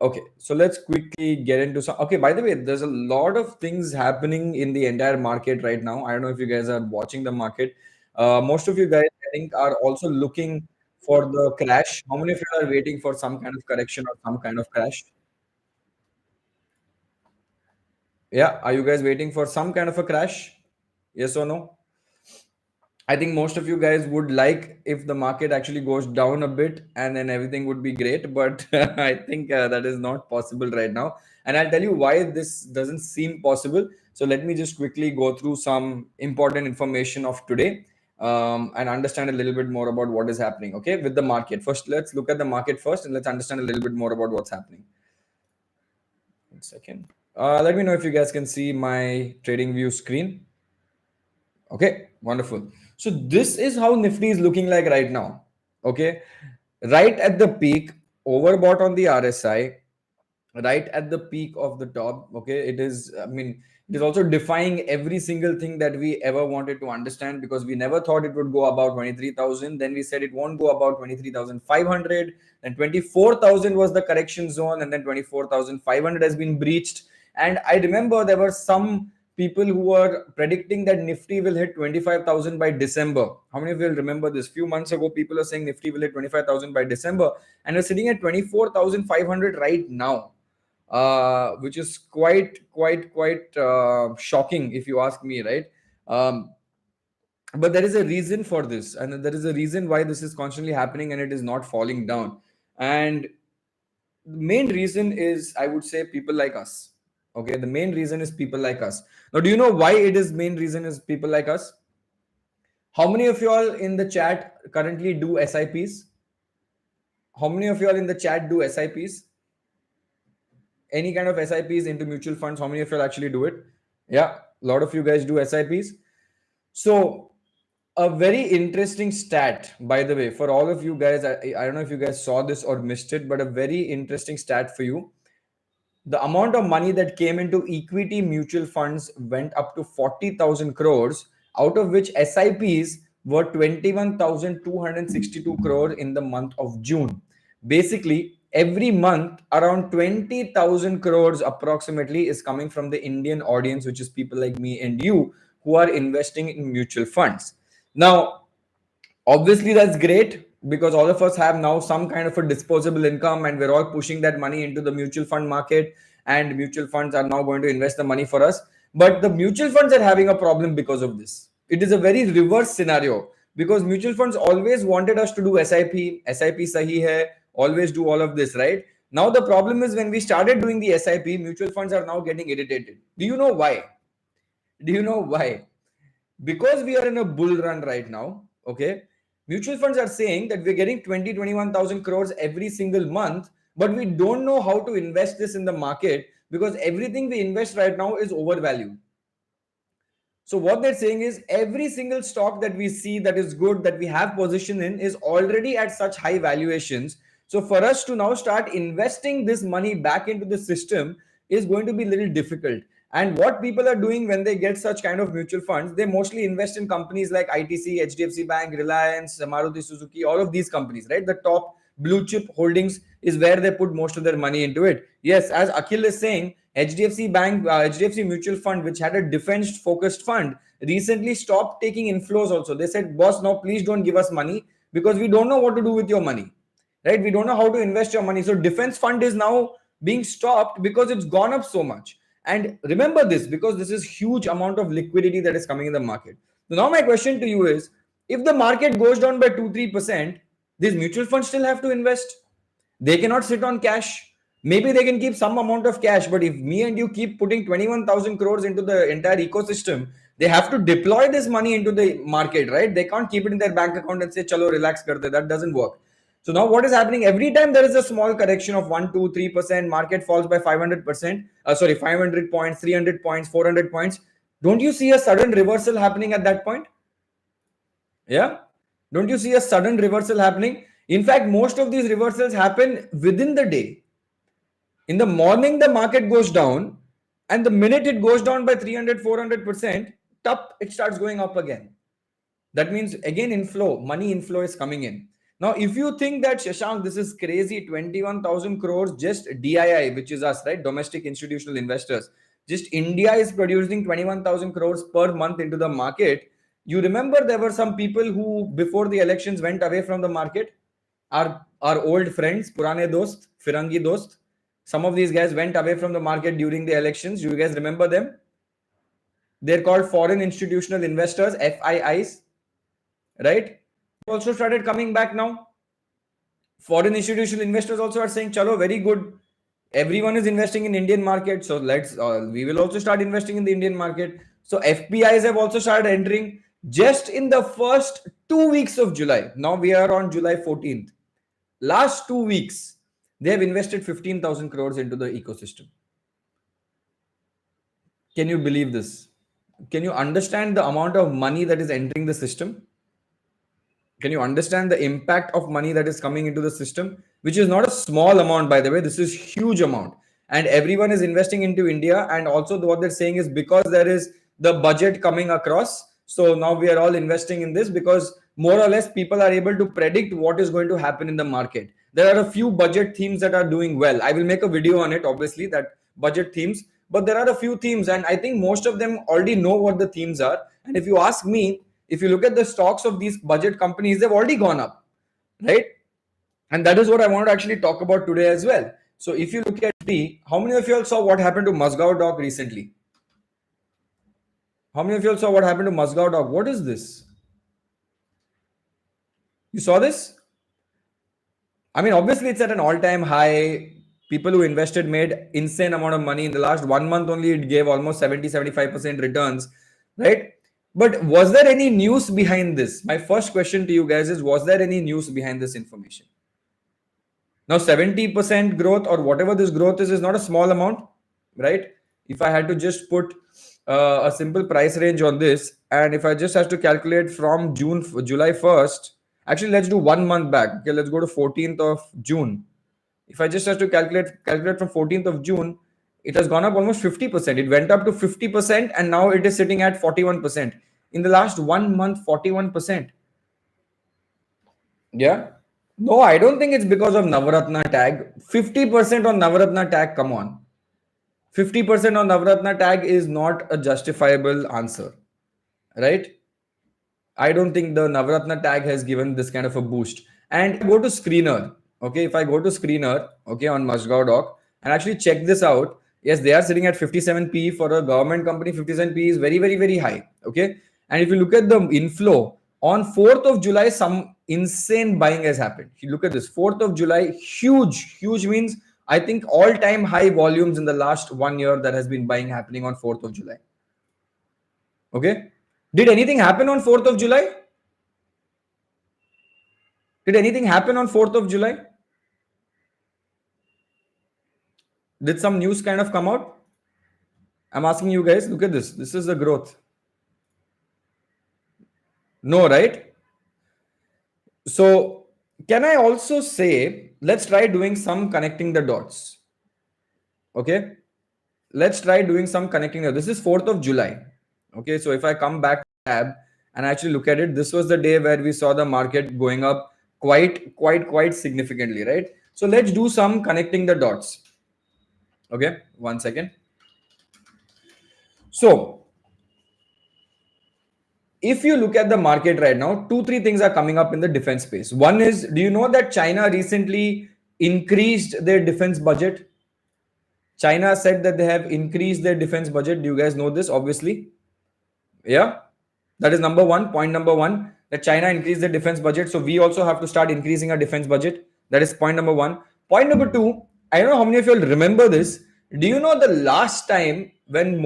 Okay, so let's quickly get into some. Okay, by the way, there's a lot of things happening in the entire market right now. I don't know if you guys are watching the market. Most of you guys, I think, are also looking for the crash. How many of you are waiting for some kind of correction or some kind of crash? Yeah, are you guys waiting for some kind of a crash? Yes or no? I think most of you guys would like if the market actually goes down a bit and then everything would be great. But I think that is not possible right now. And I'll tell you why this doesn't seem possible. So let me just quickly go through some important information of today and understand a little bit more about what is happening. Okay, with the market. First, let's look at the market first and let's understand a little bit more about what's happening. 1 second. Let me know if you guys can see my trading view screen. Okay, wonderful. So this is how Nifty is looking like right now. Okay, right at the peak, overbought on the RSI, right at the peak of the top. Okay, it is, I mean, it is also defying every single thing that we ever wanted to understand, because we never thought it would go above 23,000. Then we said it won't go above 23,500. Then 24,000 was the correction zone, and then 24,500 has been breached. And I remember there were some people who were predicting that Nifty will hit 25,000 by December. How many of you will remember this? Few months ago, people are saying Nifty will hit 25,000 by December, and we're sitting at 24,500 right now, which is quite shocking if you ask me, right? But there is a reason for this, and there is a reason why this is constantly happening and it is not falling down. And the main reason is, I would say, people like us. Okay, the main reason is people like us. Now, do you know why it is main reason is people like us? How many of you all in the chat currently do SIPs? How many of you all in the chat do SIPs? Any kind of SIPs into mutual funds? How many of you all actually do it? Yeah, a lot of you guys do SIPs. So a very interesting stat, by the way, for all of you guys, I don't know if you guys saw this or missed it, but a very interesting stat for you. The amount of money that came into equity mutual funds went up to 40,000 crores, out of which SIPs were 21,262 crores in the month of June. Basically, every month, around 20,000 crores approximately is coming from the Indian audience, which is people like me and you who are investing in mutual funds. Now, obviously, that's great because all of us have now some kind of a disposable income and we're all pushing that money into the mutual fund market, and mutual funds are now going to invest the money for us. But the mutual funds are having a problem because of this. It is a very reverse scenario, because mutual funds always wanted us to do SIP sahi hai, always do all of this, right? Now the problem is when we started doing the SIP, mutual funds are now getting irritated. Do you know why? Do you know why? Because we are in a bull run right now. Okay, mutual funds are saying that we're getting 21,000 crores every single month, but we don't know how to invest this in the market because everything we invest right now is overvalued. So what they're saying is every single stock that we see that is good, that we have position in, is already at such high valuations. So for us to now start investing this money back into the system is going to be a little difficult. And what people are doing when they get such kind of mutual funds, they mostly invest in companies like ITC, HDFC Bank, Reliance, Maruti Suzuki, all of these companies, right? The top blue chip holdings is where they put most of their money into it. Yes, as Akhil is saying, HDFC Bank, HDFC Mutual Fund, which had a defense focused fund, recently stopped taking inflows also. They said, boss, now please don't give us money because we don't know what to do with your money, right? We don't know how to invest your money. So defense fund is now being stopped because it's gone up so much. And remember this, because this is huge amount of liquidity that is coming in the market. So now my question to you is, if the market goes down by 2-3%, these mutual funds still have to invest. They cannot sit on cash. Maybe they can keep some amount of cash, but if me and you keep putting 21,000 crores into the entire ecosystem, they have to deploy this money into the market, right? They can't keep it in their bank account and say, chalo, relax karte. That doesn't work. So now what is happening? Every time there is a small correction of 1, 2, 3%, market falls by 500%, 500 points, 300 points, 400 points. Don't you see a sudden reversal happening at that point? Yeah. Don't you see a sudden reversal happening? In fact, most of these reversals happen within the day. In the morning, the market goes down, and the minute it goes down by 300, 400%, it starts going up again. That means again inflow, money inflow is coming in. Now, if you think that, Shashank, this is crazy, 21,000 crores, just DII, which is us, right? Domestic institutional investors. Just India is producing 21,000 crores per month into the market. You remember there were some people who, before the elections, went away from the market? Our old friends, Purane Dost, Firangi Dost. Some of these guys went away from the market during the elections. You guys remember them? They're called foreign institutional investors, FIIs, right? Also started coming back now. Foreign institutional investors also are saying, chalo, very good. Everyone is investing in Indian market, so we will also start investing in the Indian market. So FPIs have also started entering just in the first 2 weeks of July. Now we are on July 14th. Last 2 weeks, they have invested 15,000 crores into the ecosystem. Can you believe this? Can you understand the amount of money that is entering the system? Can you understand the impact of money that is coming into the system, which is not a small amount, by the way? This is huge amount, and everyone is investing into India. And also what they're saying is, because there is the budget coming across, so now we are all investing in this, because more or less people are able to predict what is going to happen in the market. There are a few budget themes that are doing well. I will make a video on it, obviously, that budget themes, but there are a few themes, and I think most of them already know what the themes are. And if you ask me, if you look at the stocks of these budget companies, they've already gone up, right? And that is what I want to actually talk about today as well. So if you look at how many of you all saw what happened to Musgao Dock recently? How many of you all saw what happened to Musgao Dock? What is this? You saw this? I mean, obviously it's at an all-time high. People who invested made insane amount of money. In the last 1 month only, it gave almost 70-75% returns, right? But was there any news behind this? My first question to you guys is, was there any news behind this information? Now, 70% growth or whatever this growth is not a small amount, right? If I had to just put a simple price range on this, and if I just have to calculate from July 1st, actually, let's do 1 month back. Okay, let's go to 14th of June. If I just have to calculate from 14th of June, it has gone up almost 50%. It went up to 50%, and now it is sitting at 41%. In the last 1 month, 41%. Yeah. No, I don't think it's because of Navaratna tag. 50% on Navaratna tag, come on. 50% on Navaratna tag is not a justifiable answer, right? I don't think the Navaratna tag has given this kind of a boost. And go to screener. Okay, if I go to screener, okay, on Musgao Dock, and actually check this out. Yes, they are sitting at 57 P for a government company. 57 P is very, very, very high. Okay. And if you look at the inflow, on 4th of July, some insane buying has happened. If you look at this, 4th of July, huge means, I think, all-time high volumes in the last 1 year that has been buying happening on 4th of July. Okay. Did anything happen on 4th of July? Did anything happen on 4th of July? Did some news kind of come out? I'm asking you guys, look at this. This is the growth. No, right? So can I also say, let's try doing some connecting the dots. Okay. Let's try doing some connecting. This is 4th of July. Okay. So if I come back to tab and actually look at it, this was the day where we saw the market going up quite significantly, right? So let's do some connecting the dots. Okay. 1 second. So if you look at the market right now, 2-3 things are coming up in the defense space. One is, do you know that China recently increased their defense budget? China said that they have increased their defense budget. Do you guys know this? Obviously. Yeah. That is number one. Point number one, that China increased their defense budget. So we also have to start increasing our defense budget. That is point number one. Point number two, I don't know how many of you will remember this. Do you know the last time when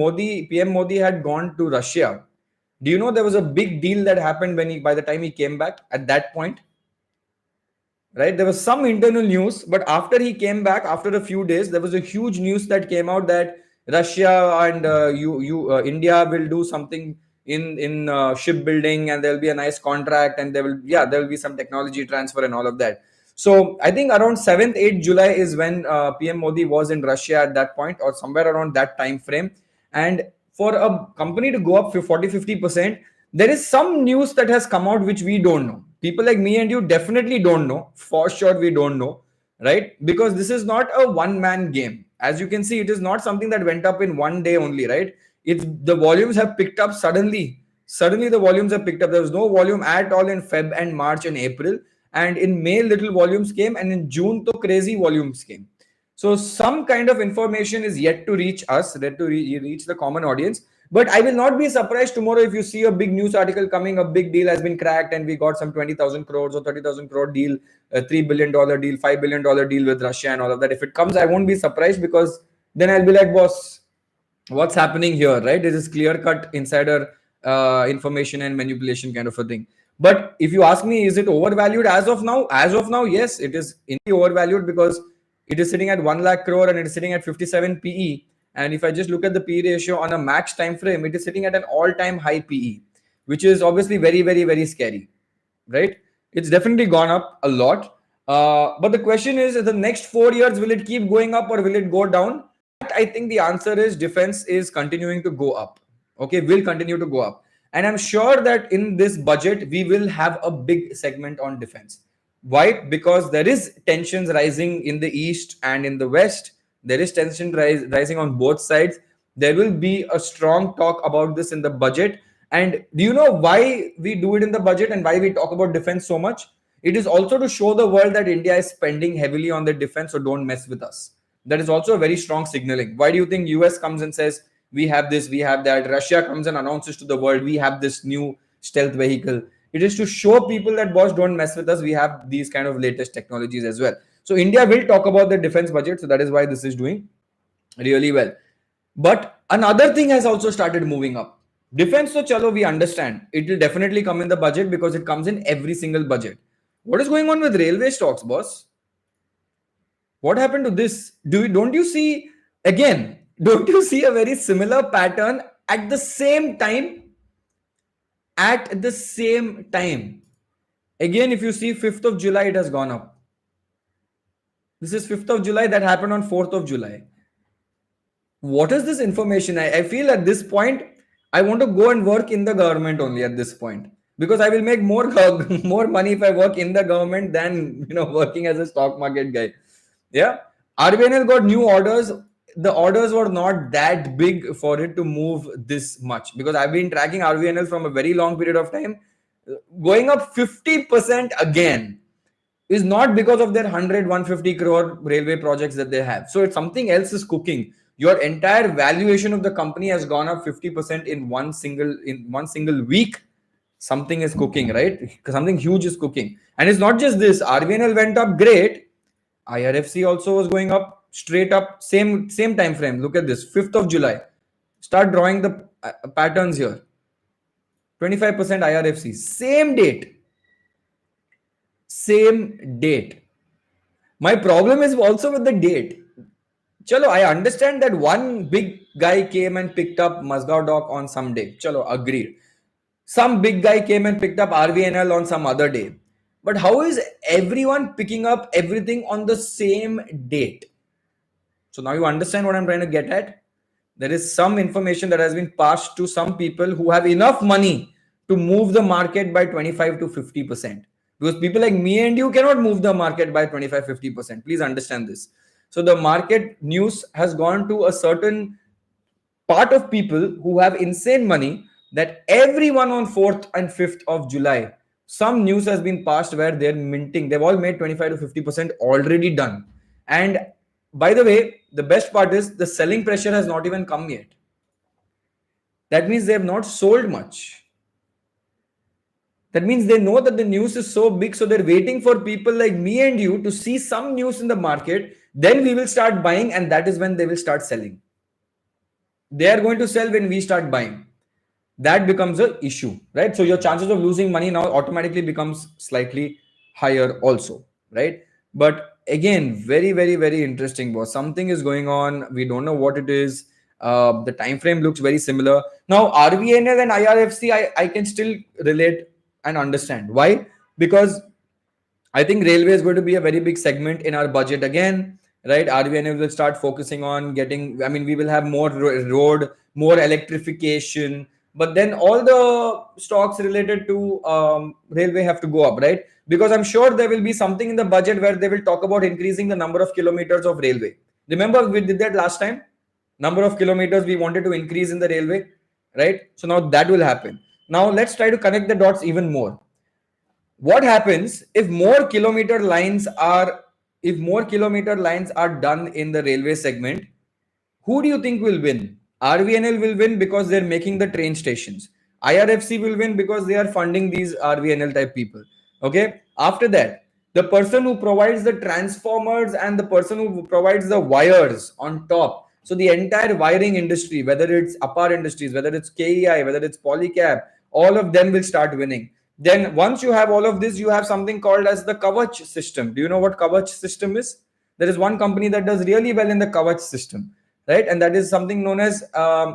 PM Modi had gone to Russia, do you know there was a big deal that happened by the time he came back at that point? Right? There was some internal news, but after he came back, after a few days, there was a huge news that came out that Russia and India will do something in shipbuilding, and there will be a nice contract, and there will be some technology transfer and all of that. So I think around 7th, 8th July is when PM Modi was in Russia at that point, or somewhere around that time frame. And for a company to go up 40-50%, there is some news that has come out which we don't know. people like me and you definitely don't know. For sure, we don't know, right? Because this is not a one-man game. As you can see, it is not something that went up in one day only, right? It's the volumes have picked up suddenly. Suddenly, the volumes have picked up. There was no volume at all in Feb and March and April, and in May, little volumes came, and in June, the crazy volumes came. So some kind of information is yet to reach us, yet to reach the common audience. But I will not be surprised tomorrow if you see a big news article coming, a big deal has been cracked and we got some 20,000 crores or 30,000 crore deal, a $3 billion deal, $5 billion deal with Russia and all of that. If it comes, I won't be surprised, because then I'll be like, boss, what's happening here, right? It is clear cut insider information and manipulation kind of a thing. But if you ask me, is it overvalued as of now? As of now, yes, it is overvalued, because it is sitting at 1 lakh crore and it is sitting at 57 PE. And if I just look at the PE ratio on a max time frame, it is sitting at an all-time high PE, which is obviously very, very, very scary, right? It's definitely gone up a lot. But the question is, the next 4 years, will it keep going up or will it go down? I think the answer is defense is continuing to go up. Okay, will continue to go up. And I'm sure that in this budget, we will have a big segment on defense. Why? Because there is tensions rising in the east and in the west. There is tension rising on both sides. There will be a strong talk about this in the budget. And do you know why we do it in the budget and why we talk about defense so much? It is also to show the world that India is spending heavily on the defense, so don't mess with us. That is also a very strong signaling. Why do you think US comes and says, we have this, we have that? Russia comes and announces to the world, we have this new stealth vehicle. It is to show people that, boss, don't mess with us. We have these kind of latest technologies as well. So India will talk about the defense budget. So that is why this is doing really well. But another thing has also started moving up. Defense, so chalo, we understand. It will definitely come in the budget because it comes in every single budget. What is going on with railway stocks, boss? What happened to this? Don't you see, again, don't you see a very similar pattern at the same time? At the same time. Again, if you see 5th of July, it has gone up. This is 5th of July. That happened on 4th of July. What is this information? I feel at this point, I want to go and work in the government only at this point, because I will make more money if I work in the government than working as a stock market guy. Yeah, RVNL got new orders. The orders were not that big for it to move this much, because I've been tracking RVNL from a very long period of time. Going up 50% again is not because of their 150 crore railway projects that they have. So it's something else is cooking. Your entire valuation of the company has gone up 50% in one single week. Something is cooking, right? Something huge is cooking. And it's not just this. RVNL went up great. IRFC also was going up straight up, same time frame. Look at this, 5th of July. Start drawing the patterns here. 25% IRFC, same date. My problem is also with the date. Chalo, I understand that one big guy came and picked up Mazgaon Dock on some day. Chalo, agreed. Some big guy came and picked up RVNL on some other day. But how is everyone picking up everything on the same date? So now you understand what I'm trying to get at. There is some information that has been passed to some people who have enough money to move the market by 25 to 50%. Because people like me and you cannot move the market by 25-50%. Please understand this. So the market news has gone to a certain part of people who have insane money, that everyone on 4th and 5th of July, some news has been passed where they're minting. They've all made 25 to 50% already done. And by the way, the best part is the selling pressure has not even come yet. That means they have not sold much. That means they know that the news is so big, so they're waiting for people like me and you to see some news in the market. Then we will start buying, and that is when they will start selling. They are going to sell when we start buying. That becomes an issue, right? So your chances of losing money now automatically becomes slightly higher also, right? But again, very, very, very interesting, boss. Something is going on. We don't know what it is. The time frame looks very similar. Now, RVNL and IRFC, I can still relate and understand. Why? Because I think railway is going to be a very big segment in our budget again, right? RVNL will start focusing on getting, we will have more road, more electrification, but then all the stocks related to railway have to go up, right? Because I'm sure there will be something in the budget where they will talk about increasing the number of kilometers of railway. Remember we did that last time, number of kilometers we wanted to increase in the railway, right? So now that will happen. Now let's try to connect the dots even more. What happens if more kilometer lines are, if more kilometer lines are done in the railway segment? Who do you think will win? RVNL will win because they're making the train stations. IRFC will win because they are funding these RVNL type people. Okay. After that, the person who provides the transformers and the person who provides the wires on top. So the entire wiring industry, whether it's APAR Industries, whether it's KEI, whether it's Polycab, all of them will start winning. Then once you have all of this, you have something called as the Kavach system. Do you know what Kavach system is? There is one company that does really well in the Kavach system, right? And that is something known as I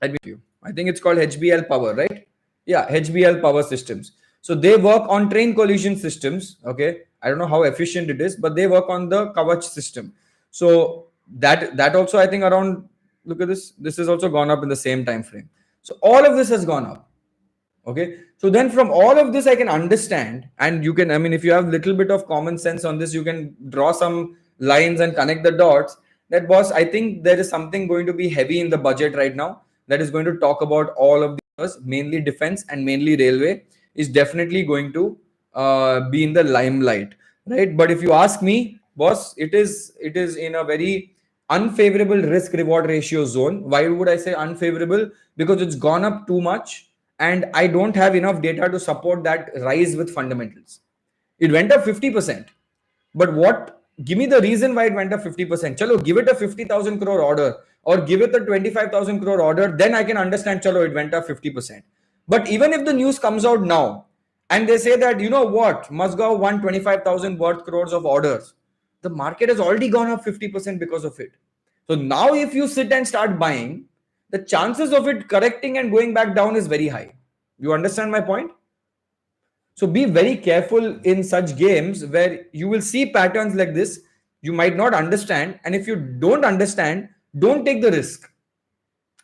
think it's called HBL Power, right? Yeah, HBL Power Systems. So they work on train collision systems. Okay, I don't know how efficient it is, but they work on the Kavach system. So that also, I think, around, look at this. This has also gone up in the same time frame. So all of this has gone up. Okay, so then from all of this I can understand, and you can, I mean, if you have little bit of common sense on this, you can draw some lines and connect the dots. That, boss, I think there is something going to be heavy in the budget right now that is going to talk about all of these, mainly defense and mainly railway is definitely going to be in the limelight, right? But if you ask me, boss, it is in a very unfavorable risk reward ratio zone. Why would I say unfavorable? Because it's gone up too much and I don't have enough data to support that rise with fundamentals. It went up 50%. But what, give me the reason why it went up 50%. Chalo, give it a 50,000 crore order or give it a 25,000 crore order, then I can understand, chalo, it went up 50%. But even if the news comes out now and they say that, you know what, Musgao won 25,000 worth crores of orders, the market has already gone up 50% because of it. So now if you sit and start buying, the chances of it correcting and going back down is very high. You understand my point? So be very careful in such games where you will see patterns like this. You might not understand. And if you don't understand, don't take the risk.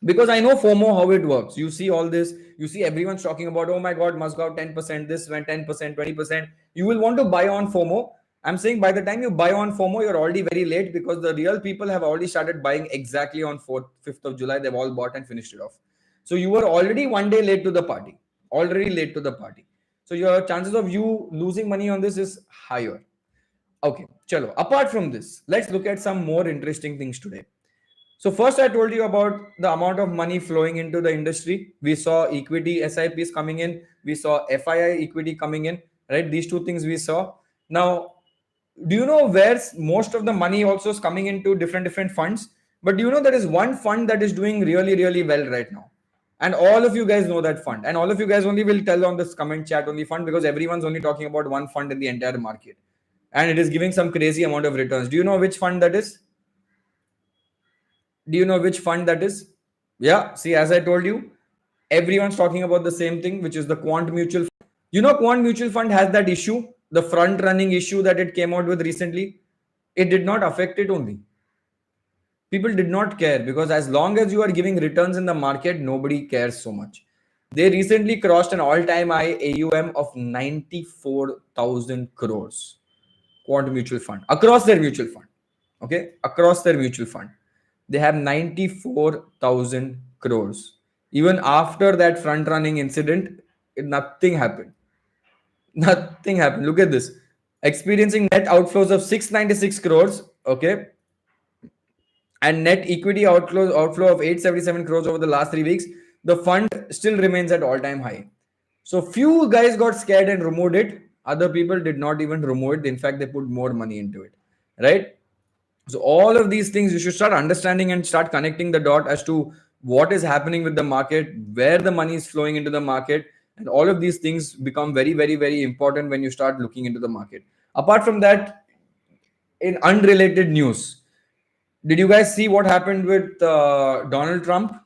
Because I know FOMO, how it works. You see all this, you see everyone's talking about, oh my God, must go 10%, this went 10%, 20%. You will want to buy on FOMO. I'm saying by the time you buy on FOMO, you're already very late because the real people have already started buying exactly on 4th, 5th of July. They've all bought and finished it off. So you were already one day late to the party, already late to the party. So your chances of you losing money on this is higher. Okay, chalo. Apart from this, let's look at some more interesting things today. So first I told you about the amount of money flowing into the industry. We saw equity SIPs coming in. We saw FII equity coming in, right? These two things we saw. Now, do you know where most of the money also is coming into different funds? But do you know there is one fund that is doing really well right now? And all of you guys know that fund. And all of you guys only will tell on this comment chat only fund because everyone's only talking about one fund in the entire market. And it is giving some crazy amount of returns. Do you know which fund that is? Do you know which fund that is? Yeah, see, as I told you, everyone's talking about the same thing, which is the Quant Mutual Fund. You know, Quant Mutual Fund has that issue, the front running issue that it came out with recently. It did not affect it only. People did not care because as long as you are giving returns in the market, nobody cares so much. They recently crossed an all-time high AUM of 94,000 crores. Quant Mutual Fund across their mutual fund. Okay, across their mutual fund. They have 94,000 crores. Even after that front running incident, nothing happened. Nothing happened. Look at this. Experiencing net outflows of 696 crores. Okay. And net equity outflow of 877 crores over the last 3 weeks. The fund still remains at all-time high. So few guys got scared and removed it. Other people did not even remove it. In fact, they put more money into it. Right? So all of these things you should start understanding and start connecting the dot as to what is happening with the market, where the money is flowing into the market, and all of these things become very important when you start looking into the market. Apart from that, in unrelated news, did you guys see what happened with Donald Trump?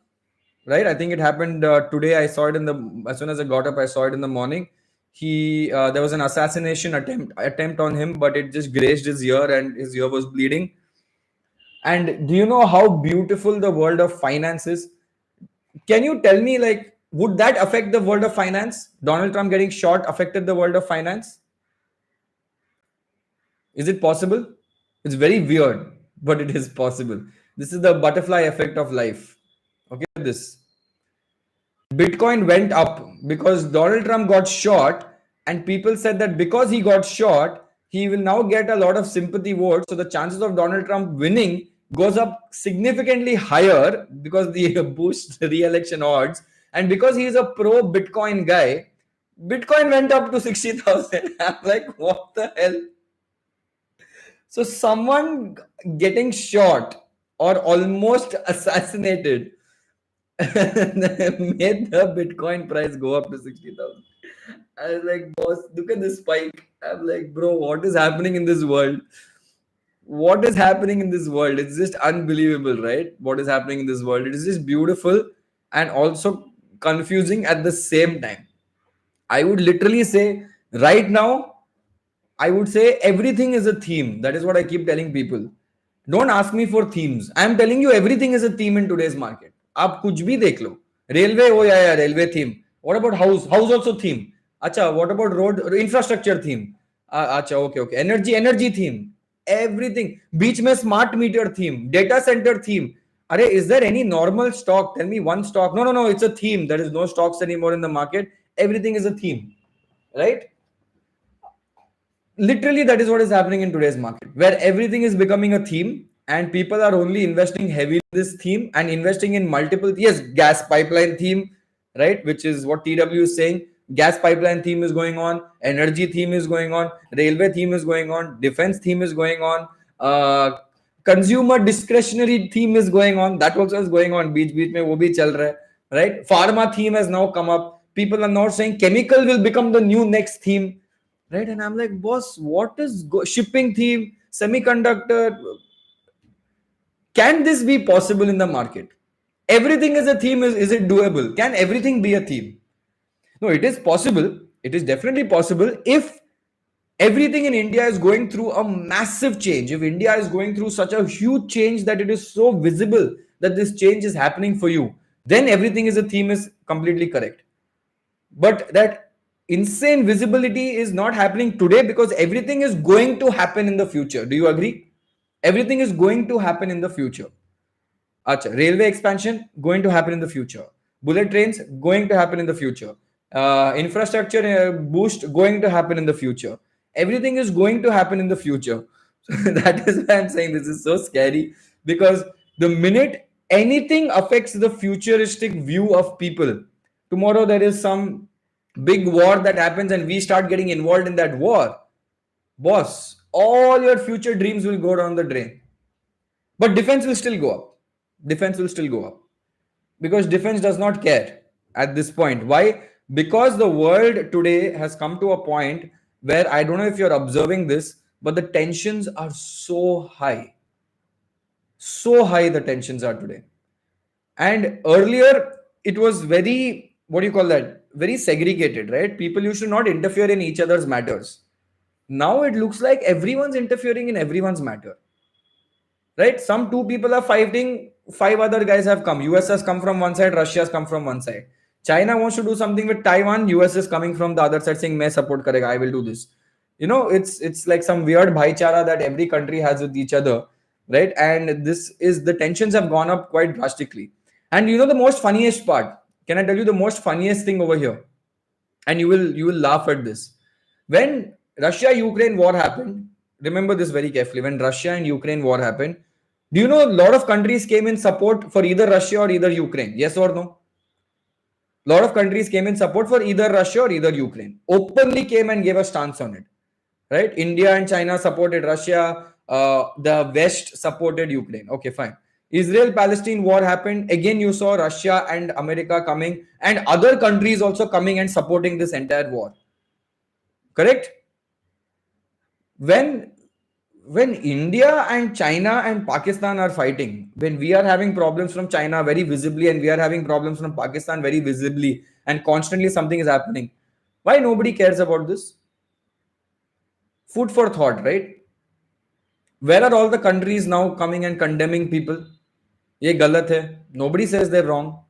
Right, I think it happened today. I saw it in the, as soon as I got up, I saw it in the morning. He there was an assassination attempt on him, but it just grazed his ear and his ear was bleeding. And do you know how beautiful the world of finance is? Can you tell me, like, would that affect the world of finance? Donald Trump getting shot affected the world of finance? Is it possible? It's very weird, but it is possible. This is the butterfly effect of life. Okay, this Bitcoin went up because Donald Trump got shot, and people said that because he got shot, he will now get a lot of sympathy votes. So the chances of Donald Trump winning goes up significantly higher because the boost re-election odds, and because he is a pro Bitcoin guy, Bitcoin went up to 60,000. I'm like, what the hell? So someone getting shot or almost assassinated made the Bitcoin price go up to 60,000. I was like, boss, look at this spike. I'm like, bro, what is happening in this world? What is happening in this world? It's just unbelievable, right? What is happening in this world? It is just beautiful and also confusing at the same time. I would literally say right now, I would say everything is a theme. That is what I keep telling people. Don't ask me for themes. I am telling you everything is a theme in today's market. आप कुछ भी देख लो. Railway, oh yeah, railway theme. What about house? House also theme. Acha, what about road infrastructure theme? Acha, okay. Energy theme. Everything. Beach में smart meter theme. Data center theme. Are, is there any normal stock? Tell me one stock. No. It's a theme. There is no stocks anymore in the market. Everything is a theme, right? Literally, that is what is happening in today's market, where everything is becoming a theme and people are only investing heavily in this theme and investing in multiple. Yes, gas pipeline theme, right, which is what TW is saying. Gas pipeline theme is going on, energy theme is going on, railway theme is going on, defense theme is going on, consumer discretionary theme is going on. That also is going on. Beach mein wo bhi chal raha hai, right? Pharma theme has now come up. People are now saying chemical will become the new next theme, right? And I'm like, boss, what is shipping theme, semiconductor? Can this be possible in the market? Everything is a theme. Is it doable? Can everything be a theme? No, it is possible. It is definitely possible if everything in India is going through a massive change. If India is going through such a huge change that it is so visible that this change is happening for you, then everything is a theme is completely correct. But that insane visibility is not happening today because everything is going to happen in the future. Do you agree? Everything is going to happen in the future. Acha, railway expansion going to happen in the future. Bullet trains going to happen in the future. Infrastructure boost going to happen in the future. Everything is going to happen in the future. So that is why I'm saying this is so scary, because the minute anything affects the futuristic view of people, tomorrow there is some big war that happens and we start getting involved in that war, boss, all your future dreams will go down the drain. But defense will still go up. Defense will still go up because defense does not care at this point. Why? Because the world today has come to a point where, I don't know if you're observing this, but the tensions are so high. So high the tensions are today. And earlier it was very, what do you call that? Very segregated, right? People used to not interfere in each other's matters. Now it looks like everyone's interfering in everyone's matter, right? Some two people are fighting, five other guys have come. US has come from one side, Russia has come from one side. China wants to do something with Taiwan, US is coming from the other side saying, "Main support karega, I will do this." You know, it's like some weird bhaichara that every country has with each other, right? And this is, the tensions have gone up quite drastically. And you know the most funniest part? Can I tell you the most funniest thing over here? And you will laugh at this. When Russia Ukraine war happened, remember this very carefully. When Russia and Ukraine war happened, do you know a lot of countries came in support for either Russia or either Ukraine? Yes or no? A lot of countries came in support for either Russia or either Ukraine. Openly came and gave a stance on it, right? India and China supported Russia. The West supported Ukraine. Okay, fine. Israel-Palestine war happened. Again, you saw Russia and America coming and other countries also coming and supporting this entire war. Correct? When India and China and Pakistan are fighting, when we are having problems from China very visibly and we are having problems from Pakistan very visibly, and constantly something is happening, why nobody cares about this? Food for thought, right? Where are all the countries now coming and condemning people? Ye galat hai. Nobody says they're wrong.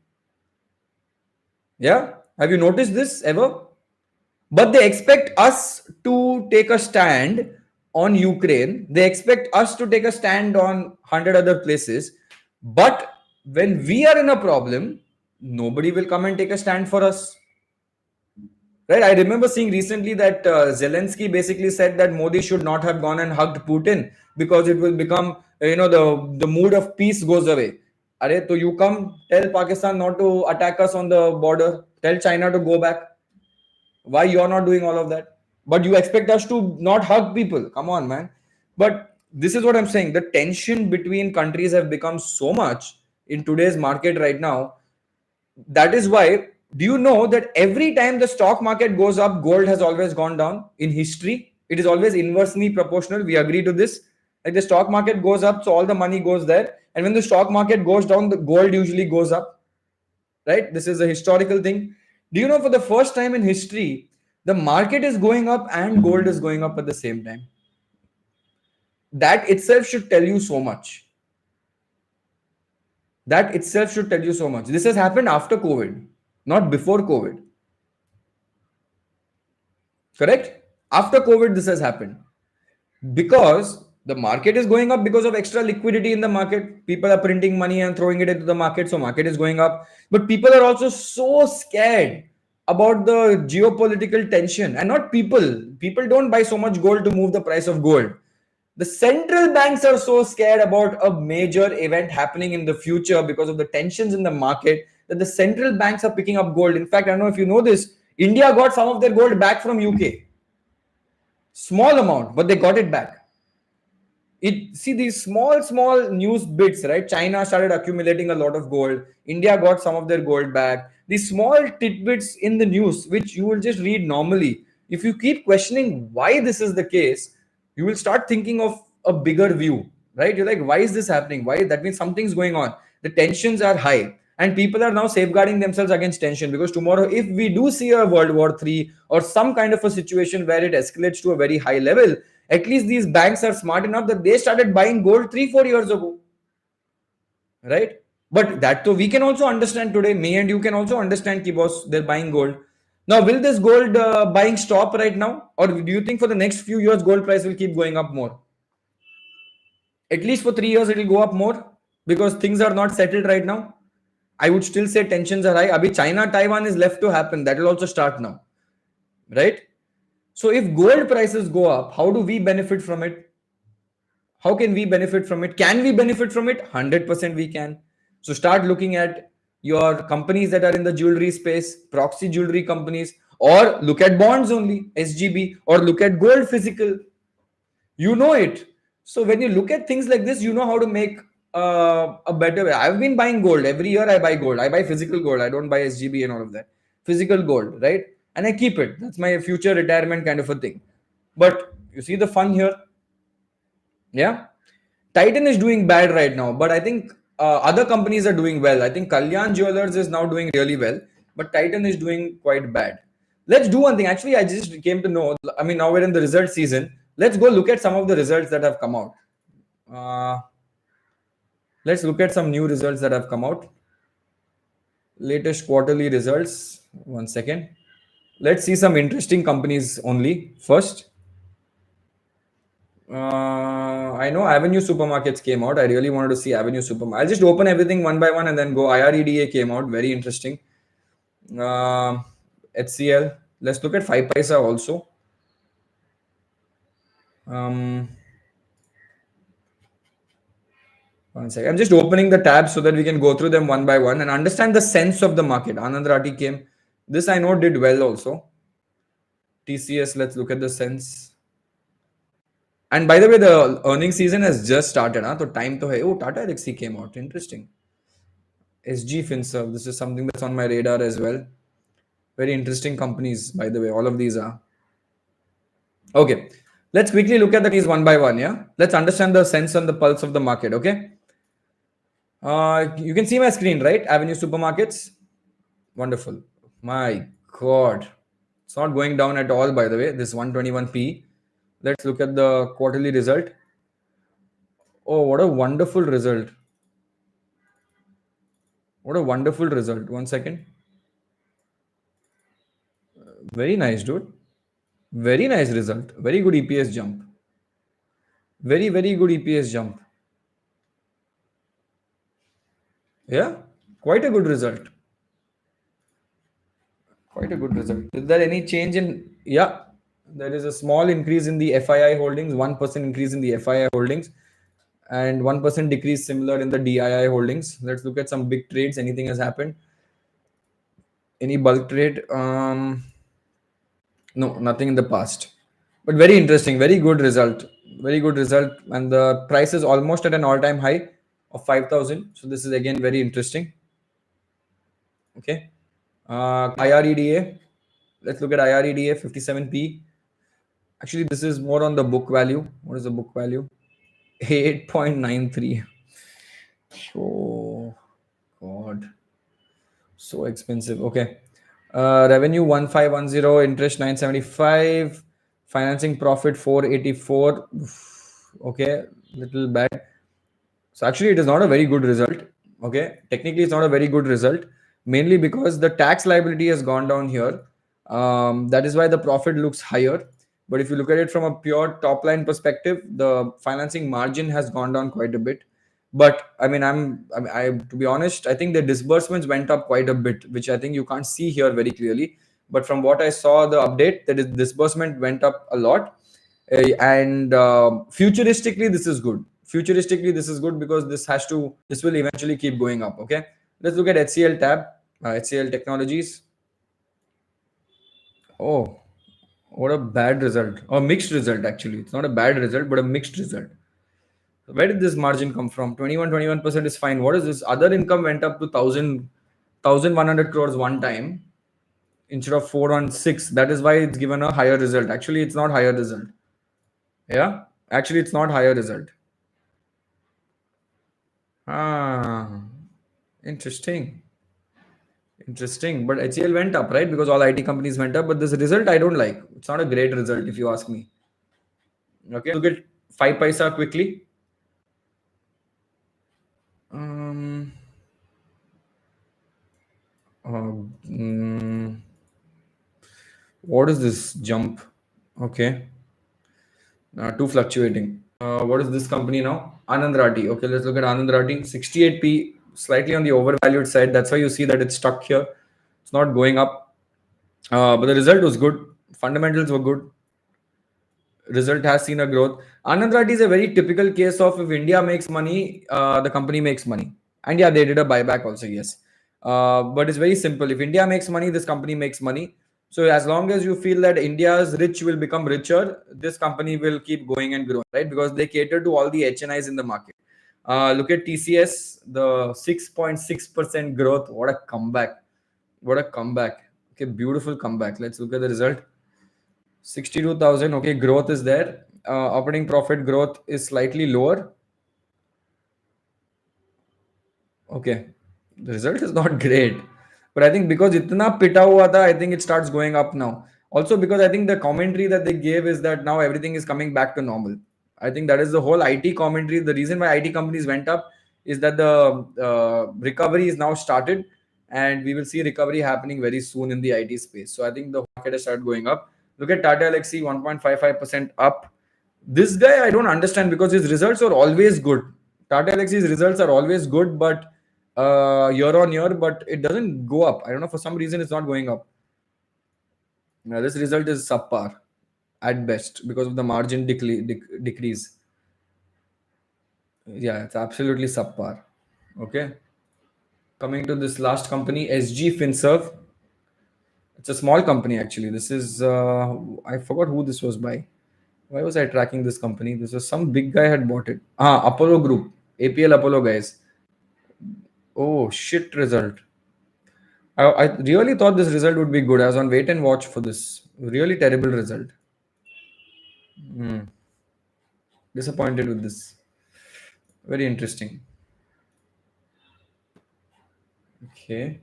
Yeah, have you noticed this ever? But they expect us to take a stand on Ukraine. They expect us to take a stand on 100 other places. But when we are in a problem, nobody will come and take a stand for us. Right? I remember seeing recently that Zelensky basically said that Modi should not have gone and hugged Putin because it will become, the mood of peace goes away. Are, so you come tell Pakistan not to attack us on the border, tell China to go back. Why you're not doing all of that? But you expect us to not hug people? Come on, man. But this is what I'm saying. The tension between countries have become so much in today's market right now. That is why, do you know that every time the stock market goes up, gold has always gone down in history? It is always inversely proportional. We agree to this. Like the stock market goes up, so all the money goes there. And when the stock market goes down, the gold usually goes up. Right? This is a historical thing. Do you know for the first time in history, the market is going up and gold is going up at the same time? That itself should tell you so much. That itself should tell you so much. This has happened after COVID, not before COVID. Correct? After COVID, this has happened because the market is going up because of extra liquidity in the market. People are printing money and throwing it into the market, so market is going up. But people are also so scared about the geopolitical tension, and not people. People don't buy so much gold to move the price of gold. The central banks are so scared about a major event happening in the future because of the tensions in the market that the central banks are picking up gold. In fact, I don't know if you know this, India got some of their gold back from UK. Small amount, but they got it back. It, see, these small news bits, right? China started accumulating a lot of gold. India got some of their gold back. These small tidbits in the news, which you will just read normally. If you keep questioning why this is the case, you will start thinking of a bigger view, right? You're like, why is this happening? Why? That means something's going on. The tensions are high, and people are now safeguarding themselves against tension, because tomorrow, if we do see a World War III or some kind of a situation where it escalates to a very high level, at least these banks are smart enough that they started buying gold 3 4 years ago, right? But that too, we can also understand today. Me and you can also understand, Kibos, they're buying gold. Now, will this gold buying stop right now, or do you think for the next few years gold price will keep going up more? At least for 3 years, it will go up more because things are not settled right now. I would still say tensions are high. Abhi China Taiwan is left to happen. That will also start now, right? So if gold prices go up, how do we benefit from it? How can we benefit from it? Can we benefit from it? 100% we can. So start looking at your companies that are in the jewelry space, proxy jewelry companies, or look at bonds only, SGB, or look at gold physical. You know it. So when you look at things like this, you know how to make a better way. I've been buying gold every year. I buy gold. I buy physical gold. I don't buy SGB and all of that. Physical gold, right? And I keep it. That's my future retirement kind of a thing. But you see the fun here. Yeah. Titan is doing bad right now, but I think other companies are doing well. I think Kalyan Jewelers is now doing really well, but Titan is doing quite bad. Let's do one thing. Actually, I just came to know. I mean, now we're in the result season. Let's go look at some of the results that have come out. Uh, let's look at some new results that have come out. Latest quarterly results. One second. Let's see some interesting companies only first. I know Avenue Supermarkets came out. I really wanted to see Avenue Supermarket. I'll just open everything one by one and then go. IREDA came out. Very interesting. Uh, HCL. Let's look at 5 Paisa also. Um, One second. I'm just opening the tabs so that we can go through them one by one and understand the sense of the market. Anand Rathi came. This I know did well also. TCS. Let's look at the sense. And by the way, the earning season has just started. So time to hai. Oh, Tata Elxsi came out. Interesting. SG FinServe. This is something that's on my radar as well. Very interesting companies, by the way. All of these are. Okay. Let's quickly look at the keys one by one. Yeah. Let's understand the sense and the pulse of the market. Okay. You can see my screen, right? Avenue Supermarkets. Wonderful. My God. It's not going down at all, by the way. This 121p. Let's look at the quarterly result. Oh, what a wonderful result. What a wonderful result. One second. Very nice, dude. Very nice result. Very good EPS jump. Very, very good EPS jump. Yeah, quite a good result. Quite a good result. Is there any change in? Yeah, there is a small increase in the FII holdings, 1% increase in the FII holdings, and 1% decrease similar in the DII holdings. Let's look at some big trades. Anything has happened? Any bulk trade? No, nothing in the past. But very interesting, very good result. Very good result. And the price is almost at an all-time high of 5,000. So this is again very interesting. Okay. IREDA. Let's look at IREDA 57p. Actually, this is more on the book value. What is the book value? 8.93. Oh, God. So expensive. Okay. Revenue 1510, interest 975, financing profit 484. Okay, little bad. So actually, it is not a very good result. Okay, technically, it's not a very good result, mainly because the tax liability has gone down here. That is why the profit looks higher. But if you look at it from a pure top line perspective, the financing margin has gone down quite a bit. But I mean, to be honest, I think the disbursements went up quite a bit, which I think you can't see here very clearly. But from what I saw, the update, that is disbursement went up a lot. And futuristically, this is good. Futuristically, this is good because this will eventually keep going up. Okay, let's look at HCL tab, HCL Technologies. Oh, what a bad result, or mixed result. Actually, it's not a bad result, but a mixed result. Where did this margin come from? 21% is fine. What is this? Other income went up to 1,100 crores one time instead of 416. That is why it's given a higher result. Actually, it's not higher result. Yeah, actually, it's not higher result. Ah, interesting. Interesting. But HCL went up, right? Because all IT companies went up. But this result I don't like. It's not a great result if you ask me. Okay. Look at 5 paisa quickly. Um, mm, what is this jump? Okay. Too fluctuating. What is this company now? Anand Rathi. Okay, let's look at Anand Rathi. 68p, slightly on the overvalued side. That's why you see that it's stuck here. It's not going up. But the result was good. Fundamentals were good. Result has seen a growth. Anand Rathi is a very typical case of if India makes money, the company makes money. And yeah, they did a buyback also, yes. But it's very simple. If India makes money, this company makes money. So as long as you feel that India's rich will become richer, this company will keep going and growing, right? Because they cater to all the HNIs in the market. Look at TCS, the 6.6% growth. What a comeback. What a comeback. Okay, beautiful comeback. Let's look at the result. 62,000. Okay, growth is there. Operating profit growth is slightly lower. Okay, the result is not great, but I think because itna pita hua tha, I think it starts going up now. Also because I think the commentary that they gave is that now everything is coming back to normal. I think that is the whole IT commentary. The reason why IT companies went up is that the recovery is now started, and we will see recovery happening very soon in the IT space. So I think the market has started going up. Look at Tata Elxsi, 1.55% up. This guy I don't understand because his results are always good. Tata Elxsi's results are always good, but year on year, but it doesn't go up. I don't know, for some reason it's not going up. Now, this result is subpar at best because of the margin decrease. Yeah, it's absolutely subpar. Okay. Coming to this last company, SG FinServe. It's a small company actually. This is I forgot who this was by. Why was I tracking this company? This was some big guy had bought it. Apollo Group, APL Apollo guys. Oh shit, result. I really thought this result would be good. I was on wait and watch for this. Really terrible result. Hmm. Disappointed with this. Very interesting. Okay.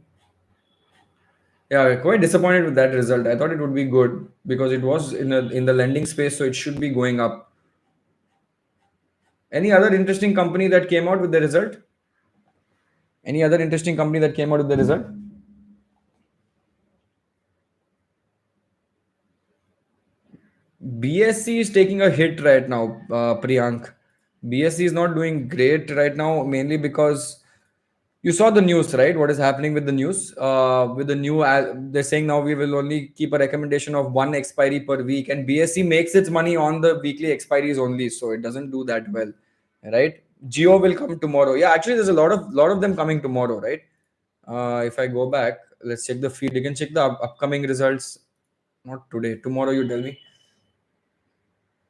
Yeah, quite disappointed with that result. I thought it would be good because it was in the lending space, so it should be going up. Any other interesting company that came out with the result? Any other interesting company that came out with the result? BSC is taking a hit right now, Priyank. BSC is not doing great right now, mainly because you saw the news, right? What is happening with the news? With the new, they're saying now we will only keep a recommendation of one expiry per week, and BSC makes its money on the weekly expiries only, so it doesn't do that well, right? Geo will come tomorrow. Yeah, actually, there's a lot of them coming tomorrow, right? If I go back, let's check the feed. You can check the upcoming results. Not today, tomorrow. You tell me.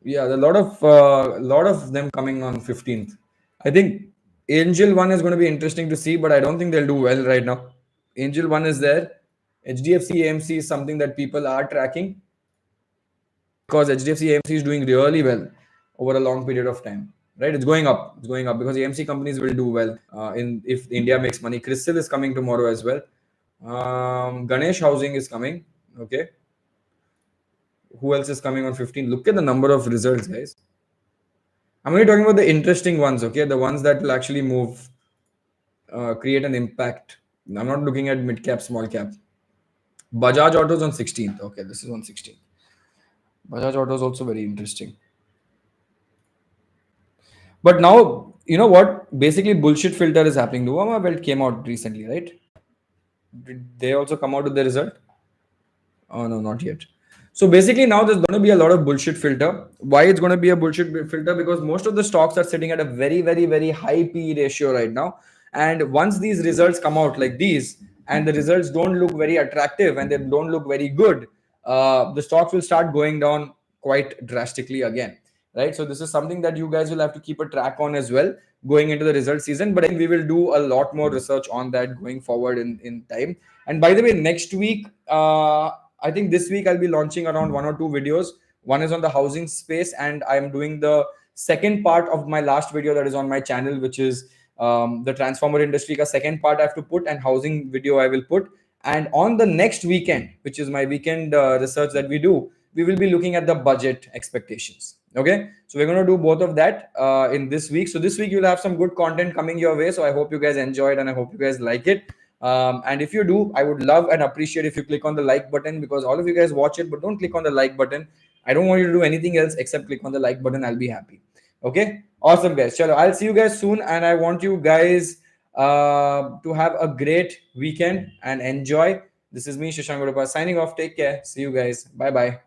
Yeah, a lot of them coming on 15th. I think Angel one is going to be interesting to see, but I don't think they'll do well right now. Angel one is there. HDFC AMC is something that people are tracking because HDFC AMC is doing really well over a long period of time. Right? It's going up. It's going up because AMC companies will do well in if India makes money. Crystal is coming tomorrow as well. Ganesh Housing is coming. Okay. Who else is coming on 15? Look at the number of results, guys. I'm only talking about the interesting ones, okay? The ones that will actually move, create an impact. I'm not looking at mid cap, small cap. Bajaj Autos on 16th. Okay, this is on 16th. Bajaj Auto is also very interesting. But now, you know what? Basically, bullshit filter is happening. Nuvama Welt came out recently, right? Did they also come out with the result? Oh no, not yet. So basically, now there's going to be a lot of bullshit filter. Why it's going to be a bullshit filter? Because most of the stocks are sitting at a very, very, very high P ratio right now. And once these results come out like these, and the results don't look very attractive and they don't look very good, the stocks will start going down quite drastically again. Right. So this is something that you guys will have to keep a track on as well going into the result season. But then we will do a lot more research on that going forward in time. And by the way, next week, I think this week I'll be launching around one or two videos. One is on the housing space, and I'm doing the second part of my last video that is on my channel, which is the transformer industry. Ka second part I have to put, and housing video I will put. And on the next weekend, which is my weekend research that we will be looking at the budget expectations. Okay, so we're going to do both of that in this week. So this week you'll have some good content coming your way. So I hope you guys enjoy it and I hope you guys like it. And if you do, I would love and appreciate if you click on the like button, because all of you guys watch it, but don't click on the like button. I don't want you to do anything else except click on the like button. I'll be happy. Okay, awesome, guys. Chalo, I'll see you guys soon, and I want you guys to have a great weekend and enjoy. This is me, Shashank Udupa, signing off. Take care. See you guys. Bye bye.